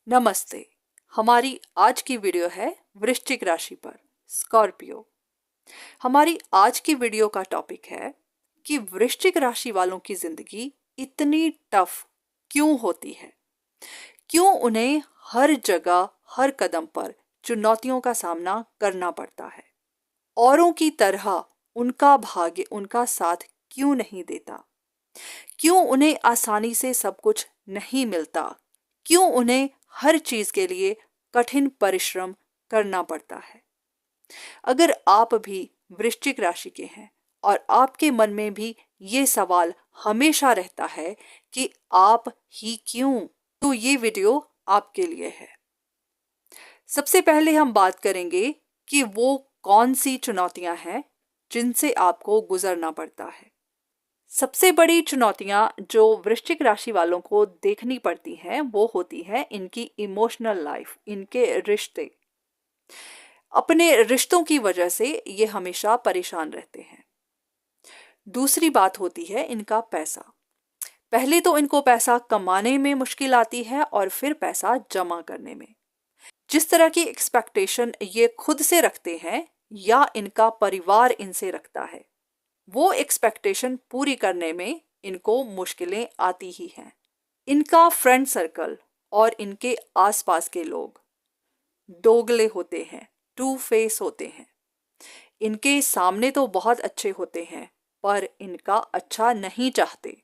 नमस्ते। हमारी आज की वीडियो है वृश्चिक राशि पर, स्कॉर्पियो। हमारी आज की वीडियो का टॉपिक है कि वृश्चिक राशि वालों की जिंदगी इतनी टफ क्यों होती है, क्यों उन्हें हर जगह हर कदम पर चुनौतियों का सामना करना पड़ता है। औरों की तरह उनका भाग्य उनका साथ क्यों नहीं देता, क्यों उन्हें आसानी से सब कुछ नहीं मिलता, क्यों उन्हें हर चीज के लिए कठिन परिश्रम करना पड़ता है। अगर आप भी वृश्चिक राशि के हैं और आपके मन में भी ये सवाल हमेशा रहता है कि आप ही क्यों, तो ये वीडियो आपके लिए है। सबसे पहले हम बात करेंगे कि वो कौन सी चुनौतियां हैं जिनसे आपको गुजरना पड़ता है। सबसे बड़ी चुनौतियां जो वृश्चिक राशि वालों को देखनी पड़ती हैं वो होती है इनकी इमोशनल लाइफ, इनके रिश्ते। अपने रिश्तों की वजह से ये हमेशा परेशान रहते हैं। दूसरी बात होती है इनका पैसा। पहले तो इनको पैसा कमाने में मुश्किल आती है और फिर पैसा जमा करने में। जिस तरह की एक्सपेक्टेशन ये खुद से रखते हैं या इनका परिवार इनसे रखता है, वो एक्सपेक्टेशन पूरी करने में इनको मुश्किलें आती ही हैं। इनका फ्रेंड सर्कल और इनके आसपास के लोग दोगले होते हैं, टू फेस होते हैं। इनके सामने तो बहुत अच्छे होते हैं पर इनका अच्छा नहीं चाहते।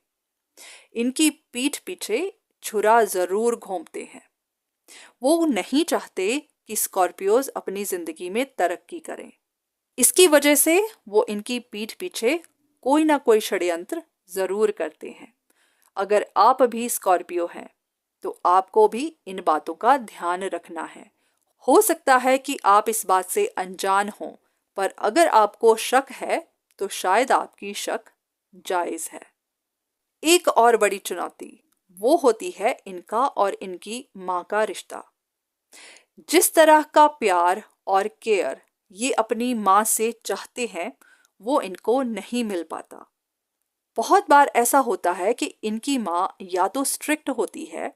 इनकी पीठ पीछे छुरा जरूर घोंपते हैं। वो नहीं चाहते कि स्कॉर्पियोज अपनी जिंदगी में तरक्की करें। इसकी वजह से वो इनकी पीठ पीछे कोई ना कोई षड्यंत्र जरूर करते हैं। अगर आप भी स्कॉर्पियो हैं तो आपको भी इन बातों का ध्यान रखना है। हो सकता है कि आप इस बात से अनजान हों, पर अगर आपको शक है तो शायद आपकी शक जायज है। एक और बड़ी चुनौती वो होती है इनका और इनकी माँ का रिश्ता। जिस तरह का प्यार और केयर ये अपनी माँ से चाहते हैं वो इनको नहीं मिल पाता। बहुत बार ऐसा होता है कि इनकी माँ या तो स्ट्रिक्ट होती है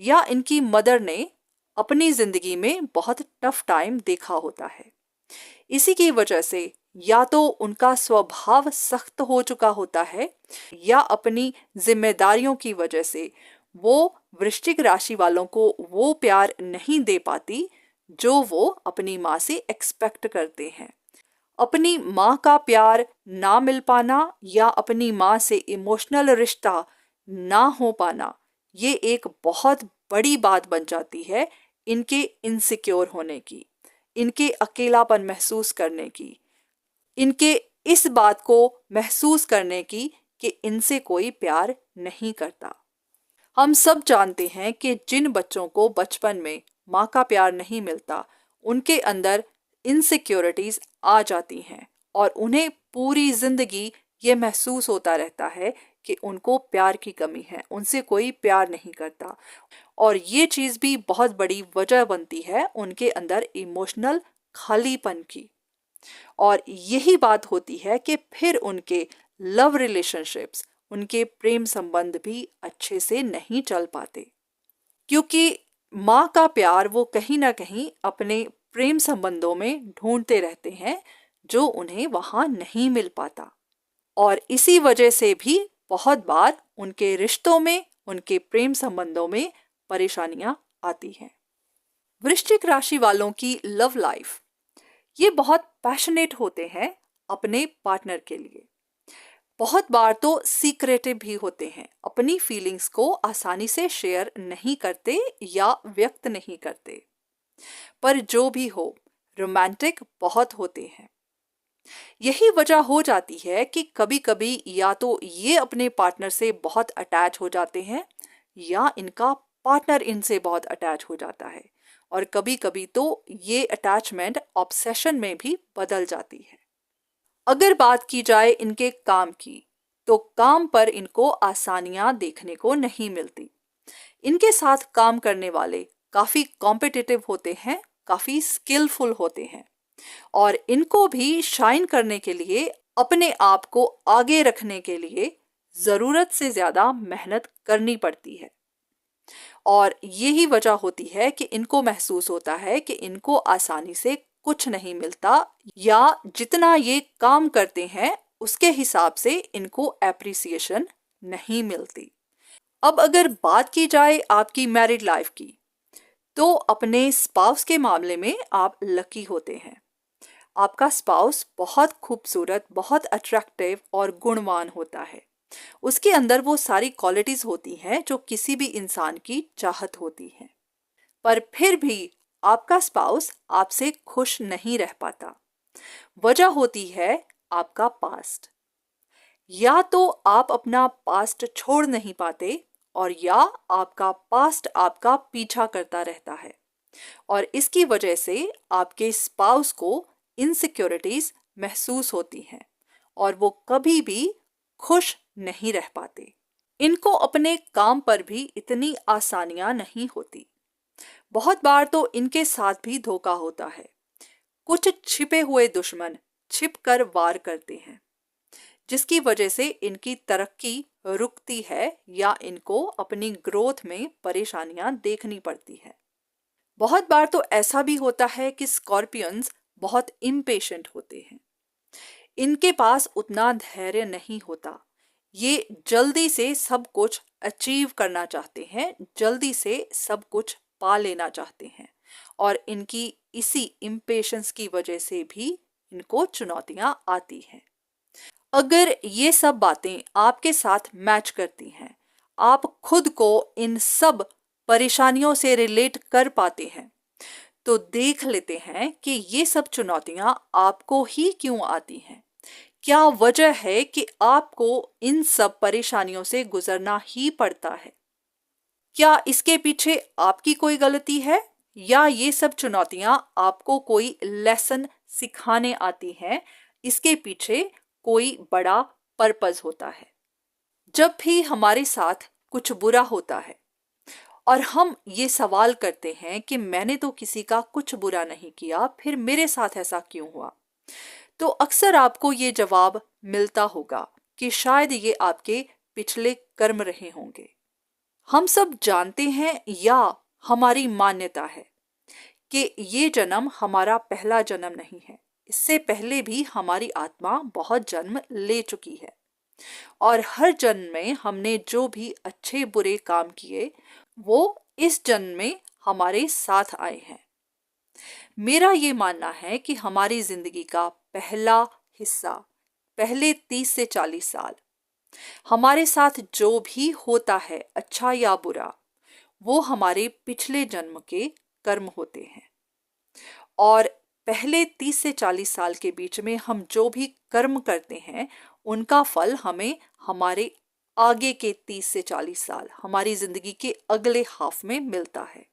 या इनकी मदर ने अपनी जिंदगी में बहुत टफ टाइम देखा होता है। इसी की वजह से या तो उनका स्वभाव सख्त हो चुका होता है या अपनी जिम्मेदारियों की वजह से वो वृश्चिक राशि वालों को वो प्यार नहीं दे पाती जो वो अपनी माँ से एक्सपेक्ट करते हैं। अपनी माँ का प्यार ना मिल पाना या अपनी माँ से इमोशनल रिश्ता ना हो पाना, ये एक बहुत बड़ी बात बन जाती है इनके इनसिक्योर होने की, इनके अकेलापन महसूस करने की, इनके इस बात को महसूस करने की कि इनसे कोई प्यार नहीं करता। हम सब जानते हैं कि जिन बच्चों को बचपन में माँ का प्यार नहीं मिलता उनके अंदर इनसिक्योरिटीज आ जाती हैं और उन्हें पूरी जिंदगी ये महसूस होता रहता है कि उनको प्यार की कमी है, उनसे कोई प्यार नहीं करता। और ये चीज़ भी बहुत बड़ी वजह बनती है उनके अंदर इमोशनल खालीपन की। और यही बात होती है कि फिर उनके लव रिलेशनशिप्स, उनके प्रेम संबंध भी अच्छे से नहीं चल पाते, क्योंकि माँ का प्यार वो कहीं ना कहीं अपने प्रेम संबंधों में ढूंढते रहते हैं जो उन्हें वहां नहीं मिल पाता। और इसी वजह से भी बहुत बार उनके रिश्तों में, उनके प्रेम संबंधों में परेशानियां आती हैं। वृश्चिक राशि वालों की लव लाइफ, ये बहुत पैशनेट होते हैं अपने पार्टनर के लिए। बहुत बार तो सीक्रेटिव भी होते हैं, अपनी फीलिंग्स को आसानी से शेयर नहीं करते या व्यक्त नहीं करते। पर जो भी हो, रोमांटिक बहुत होते हैं। यही वजह हो जाती है कि कभी कभी या तो ये अपने पार्टनर से बहुत अटैच हो जाते हैं या इनका पार्टनर इनसे बहुत अटैच हो जाता है, और कभी कभी तो ये अटैचमेंट ऑब्सेशन में भी बदल जाती है। अगर बात की जाए इनके काम की, तो काम पर इनको आसानियां देखने को नहीं मिलती। इनके साथ काम करने वाले काफी कॉम्पिटिटिव होते हैं, काफी स्किलफुल होते हैं और इनको भी शाइन करने के लिए, अपने आप को आगे रखने के लिए जरूरत से ज्यादा मेहनत करनी पड़ती है। और यही वजह होती है कि इनको महसूस होता है कि इनको आसानी से कुछ नहीं मिलता, या जितना ये काम करते हैं उसके हिसाब से इनको एप्रिसिएशन नहीं मिलती। अब अगर बात की जाए आपकी मैरिड लाइफ की, तो अपने स्पाउस के मामले में आप लकी होते हैं। आपका स्पाउस बहुत खूबसूरत, बहुत अट्रैक्टिव और गुणवान होता है। उसके अंदर वो सारी क्वालिटीज होती हैं जो किसी भी इंसान की चाहत होती हैं। पर फिर भी आपका स्पाउस आपसे खुश नहीं रह पाता। वजह होती है आपका पास्ट। या तो आप अपना पास्ट छोड़ नहीं पाते, और या आपका पास्ट आपका पीछा करता रहता है, और इसकी वजह से आपके स्पाउस को इनसिक्योरिटीज महसूस होती हैं और वो कभी भी खुश नहीं रह पाते। इनको अपने काम पर भी इतनी आसानियां नहीं होती। बहुत बार तो इनके साथ भी धोखा होता है। कुछ छिपे हुए दुश्मन छिपकर वार करते हैं, जिसकी वजह से इनकी तरक्की रुकती है या इनको अपनी ग्रोथ में परेशानियां देखनी पड़ती है। बहुत बार तो ऐसा भी होता है कि स्कॉर्पियंस बहुत इम्पेशेंट होते हैं। इनके पास उतना धैर्य नहीं होता। ये जल्दी से सब कुछ अचीव करना चाहते हैं, जल्दी से सब कुछ पा लेना चाहते हैं, और इनकी इसी इम्पेशेंस की वजह से भी इनको चुनौतियां आती हैं। अगर ये सब बातें आपके साथ मैच करती हैं, आप खुद को इन सब परेशानियों से रिलेट कर पाते हैं, तो देख लेते हैं कि ये सब चुनौतियां आपको ही क्यों आती हैं। क्या वजह है कि आपको इन सब परेशानियों से गुजरना ही पड़ता है? क्या इसके पीछे आपकी कोई गलती है, या ये सब चुनौतियां आपको कोई लेसन सिखाने आती हैं? इसके पीछे कोई बड़ा पर्पस होता है। जब भी हमारे साथ कुछ बुरा होता है और हम ये सवाल करते हैं कि मैंने तो किसी का कुछ बुरा नहीं किया, फिर मेरे साथ ऐसा क्यों हुआ, तो अक्सर आपको ये जवाब मिलता होगा कि शायद ये आपके पिछले कर्म रहे होंगे। हम सब जानते हैं, या हमारी मान्यता है, कि ये जन्म हमारा पहला जन्म नहीं है। इससे पहले भी हमारी आत्मा बहुत जन्म ले चुकी है, और हर जन्म में हमने जो भी अच्छे बुरे काम किए वो इस जन्म में हमारे साथ आए हैं। मेरा ये मानना है कि हमारी जिंदगी का पहला हिस्सा, पहले 30 से 40 साल, हमारे साथ जो भी होता है अच्छा या बुरा, वो हमारे पिछले जन्म के कर्म होते हैं। और पहले 30 से 40 साल के बीच में हम जो भी कर्म करते हैं, उनका फल हमें हमारे आगे के 30 से 40 साल, हमारी जिंदगी के अगले हाफ में मिलता है।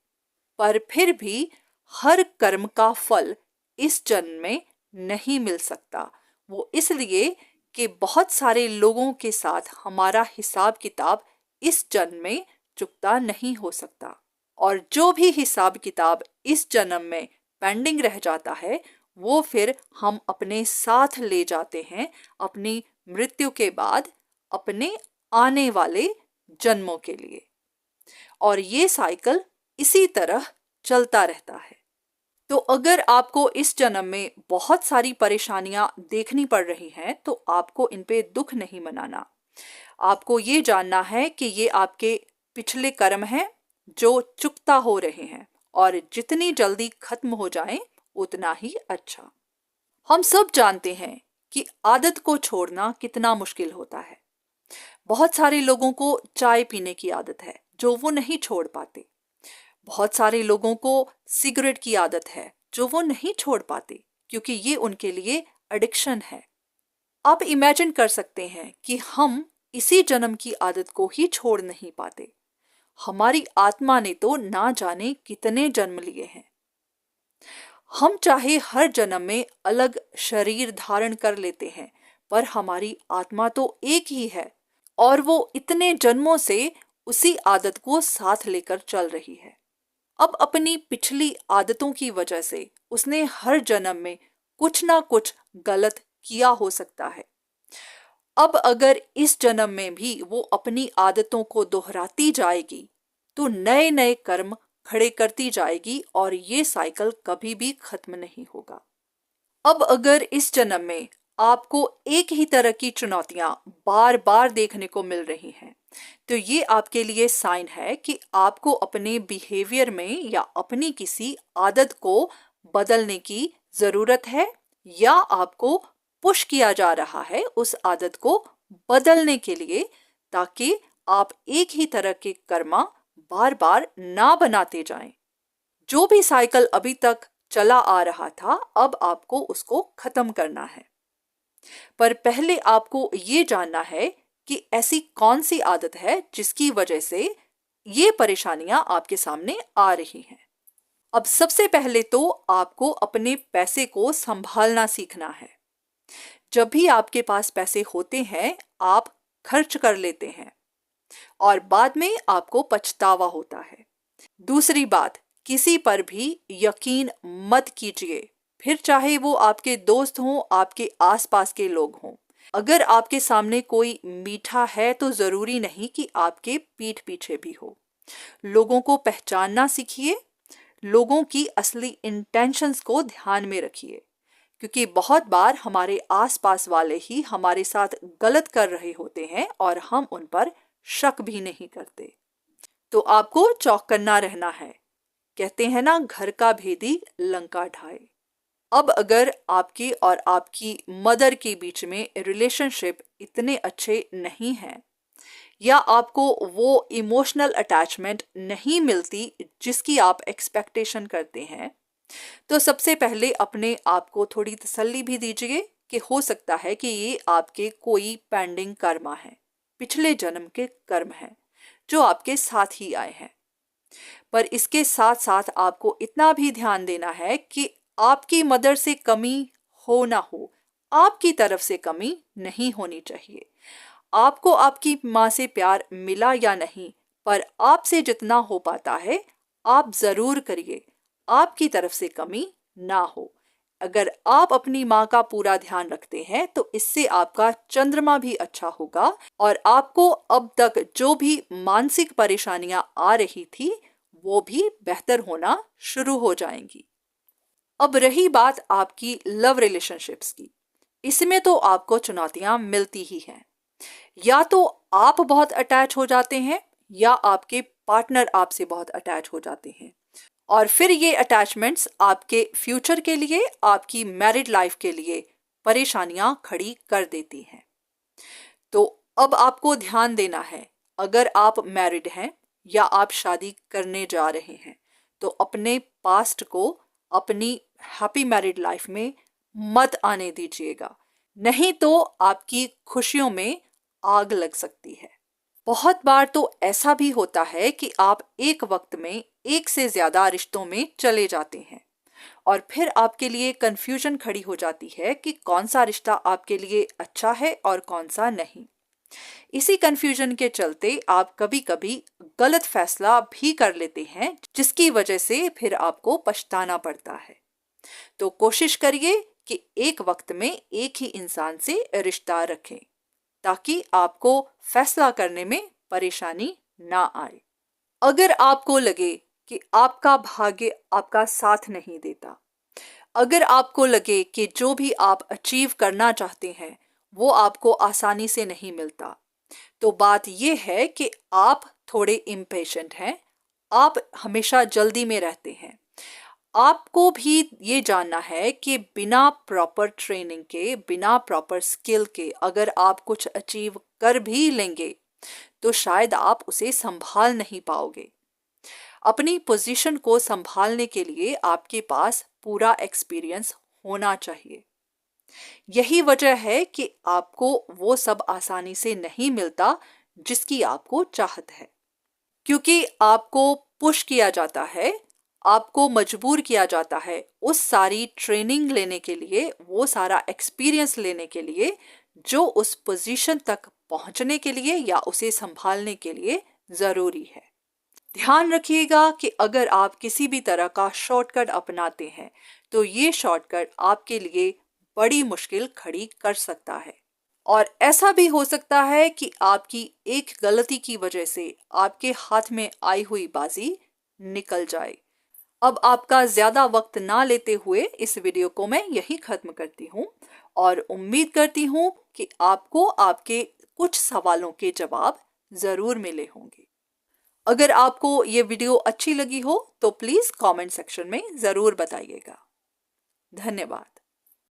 पर फिर भी हर कर्म का फल इस जन्म में नहीं मिल सकता। वो इसलिए कि बहुत सारे लोगों के साथ हमारा हिसाब किताब इस जन्म में चुकता नहीं हो सकता, और जो भी हिसाब किताब इस जन्म में पेंडिंग रह जाता है, वो फिर हम अपने साथ ले जाते हैं अपनी मृत्यु के बाद अपने आने वाले जन्मों के लिए, और ये साइकिल इसी तरह चलता रहता है। तो अगर आपको इस जन्म में बहुत सारी परेशानियां देखनी पड़ रही हैं, तो आपको इन पे दुख नहीं मनाना। आपको ये जानना है कि ये आपके पिछले कर्म हैं जो चुकता हो रहे हैं, और जितनी जल्दी खत्म हो जाएं उतना ही अच्छा। हम सब जानते हैं कि आदत को छोड़ना कितना मुश्किल होता है। बहुत सारे लोगों को चाय पीने की आदत है जो वो नहीं छोड़ पाते। बहुत सारे लोगों को सिगरेट की आदत है जो वो नहीं छोड़ पाते, क्योंकि ये उनके लिए एडिक्शन है। आप इमेजिन कर सकते हैं कि हम इसी जन्म की आदत को ही छोड़ नहीं पाते। हमारी आत्मा ने तो ना जाने कितने जन्म लिए हैं। हम चाहे हर जन्म में अलग शरीर धारण कर लेते हैं, पर हमारी आत्मा तो एक ही है, और वो इतने जन्मों से उसी आदत को साथ लेकर चल रही है। अब अपनी पिछली आदतों की वजह से उसने हर जन्म में कुछ ना कुछ गलत किया हो सकता है। अब अगर इस जन्म में भी वो अपनी आदतों को दोहराती जाएगी, तो नए नए कर्म खड़े करती जाएगी और ये साइकिल कभी भी खत्म नहीं होगा। अब अगर इस जन्म में आपको एक ही तरह की चुनौतियां बार बार देखने को मिल रही हैं, तो ये आपके लिए साइन है कि आपको अपने बिहेवियर में या अपनी किसी आदत को बदलने की जरूरत है, या आपको पुश किया जा रहा है उस आदत को बदलने के लिए, ताकि आप एक ही तरह के कर्मा बार बार ना बनाते जाएं। जो भी साइकिल अभी तक चला आ रहा था, अब आपको उसको खत्म करना है। पर पहले आपको ये जानना है कि ऐसी कौन सी आदत है जिसकी वजह से ये परेशानियां आपके सामने आ रही हैं। अब सबसे पहले तो आपको अपने पैसे को संभालना सीखना है। जब भी आपके पास पैसे होते हैं, आप खर्च कर लेते हैं और बाद में आपको पछतावा होता है। दूसरी बात, किसी पर भी यकीन मत कीजिए, फिर चाहे वो आपके दोस्त हों, आपके आसपास के लोग हों। अगर आपके सामने कोई मीठा है तो जरूरी नहीं कि आपके पीठ पीछे भी हो। लोगों को पहचानना सीखिए, लोगों की असली इंटेंशंस को ध्यान में रखिए, क्योंकि बहुत बार हमारे आसपास वाले ही हमारे साथ गलत कर रहे होते हैं और हम उन पर शक भी नहीं करते। तो आपको चौकन्ना रहना है। कहते हैं ना, घर का भेदी लंका ढाए। अब अगर आपके और आपकी मदर के बीच में रिलेशनशिप इतने अच्छे नहीं हैं, या आपको वो इमोशनल अटैचमेंट नहीं मिलती जिसकी आप एक्सपेक्टेशन करते हैं, तो सबसे पहले अपने आप को थोड़ी तसल्ली भी दीजिए कि हो सकता है कि ये आपके कोई पेंडिंग कर्मा है, पिछले जन्म के कर्म हैं जो आपके साथ ही आए हैं। पर इसके साथ साथ आपको इतना भी ध्यान देना है कि आपकी मदर से कमी हो ना हो, आपकी तरफ से कमी नहीं होनी चाहिए। आपको आपकी माँ से प्यार मिला या नहीं, पर आपसे जितना हो पाता है आप जरूर करिए, आपकी तरफ से कमी ना हो। अगर आप अपनी माँ का पूरा ध्यान रखते हैं तो इससे आपका चंद्रमा भी अच्छा होगा और आपको अब तक जो भी मानसिक परेशानियां आ रही थी वो भी बेहतर होना शुरू हो जाएंगी। अब रही बात आपकी लव रिलेशनशिप्स की, इसमें तो आपको चुनौतियां मिलती ही हैं। या तो आप बहुत अटैच हो जाते हैं या आपके पार्टनर आपसे बहुत अटैच हो जाते हैं, और फिर ये अटैचमेंट्स आपके फ्यूचर के लिए, आपकी मैरिड लाइफ के लिए परेशानियां खड़ी कर देती हैं। तो अब आपको ध्यान देना है, अगर आप मैरिड हैं या आप शादी करने जा रहे हैं, तो अपने पास्ट को अपनी हैप्पी मैरिड लाइफ में मत आने दीजिएगा, नहीं तो आपकी खुशियों में आग लग सकती है। बहुत बार तो ऐसा भी होता है कि आप एक वक्त में एक से ज्यादा रिश्तों में चले जाते हैं और फिर आपके लिए कंफ्यूजन खड़ी हो जाती है कि कौन सा रिश्ता आपके लिए अच्छा है और कौन सा नहीं। इसी कंफ्यूजन के चलते आप कभी कभी गलत फैसला भी कर लेते हैं, जिसकी वजह से फिर आपको पछताना पड़ता है। तो कोशिश करिए कि एक वक्त में एक ही इंसान से रिश्ता रखें, ताकि आपको फैसला करने में परेशानी ना आए। अगर आपको लगे कि आपका भाग्य आपका साथ नहीं देता, अगर आपको लगे कि जो भी आप अचीव करना चाहते हैं वो आपको आसानी से नहीं मिलता, तो बात यह है कि आप थोड़े इम्पेशेंट हैं, आप हमेशा जल्दी में रहते हैं। आपको भी ये जानना है कि बिना प्रॉपर ट्रेनिंग के, बिना प्रॉपर स्किल के अगर आप कुछ अचीव कर भी लेंगे तो शायद आप उसे संभाल नहीं पाओगे। अपनी पोजीशन को संभालने के लिए आपके पास पूरा एक्सपीरियंस होना चाहिए। यही वजह है कि आपको वो सब आसानी से नहीं मिलता जिसकी आपको चाहत है, क्योंकि आपको पुश किया जाता है, आपको मजबूर किया जाता है उस सारी ट्रेनिंग लेने के लिए, वो सारा एक्सपीरियंस लेने के लिए जो उस पोजीशन तक पहुंचने के लिए या उसे संभालने के लिए जरूरी है। ध्यान रखिएगा कि अगर आप किसी भी तरह का शॉर्टकट अपनाते हैं तो ये शॉर्टकट आपके लिए बड़ी मुश्किल खड़ी कर सकता है। और ऐसा भी हो सकता है कि आपकी एक गलती की वजह से आपके हाथ में आई हुई बाजी निकल जाए। अब आपका ज्यादा वक्त ना लेते हुए इस वीडियो को मैं यही खत्म करती हूँ और उम्मीद करती हूँ कि आपको आपके कुछ सवालों के जवाब जरूर मिले होंगे। अगर आपको ये वीडियो अच्छी लगी हो तो प्लीज कमेंट सेक्शन में जरूर बताइएगा। धन्यवाद।